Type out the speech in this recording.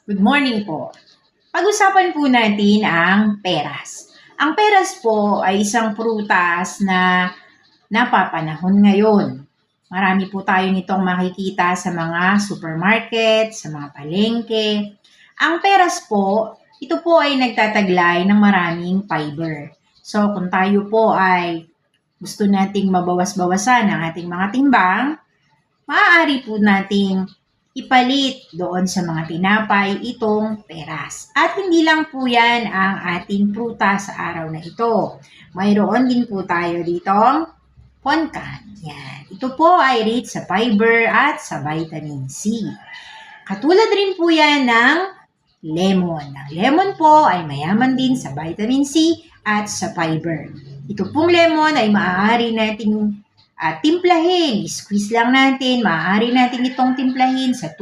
Good morning po. Pag-usapan po natin ang peras. Ang peras po ay isang prutas na napapanahon ngayon. Marami po tayo nitong makikita sa mga supermarket, sa mga palengke. Ang peras po, ito po ay nagtataglay ng maraming fiber. So kung tayo po ay gusto nating mabawas-bawasan ang ating mga timbang, maaari po nating ipalit doon sa mga tinapay itong peras. At hindi lang po yan ang ating prutas sa araw na ito. Mayroon din po tayo ditong poncan. Yan. Ito po ay rich sa fiber at sa vitamin C. Katulad rin po yan ng lemon. Ang lemon po ay mayaman din sa vitamin C at sa fiber. Ito pong lemon ay maaari nating timplahin. Squeeze lang natin. Maaari natin itong timplahin sa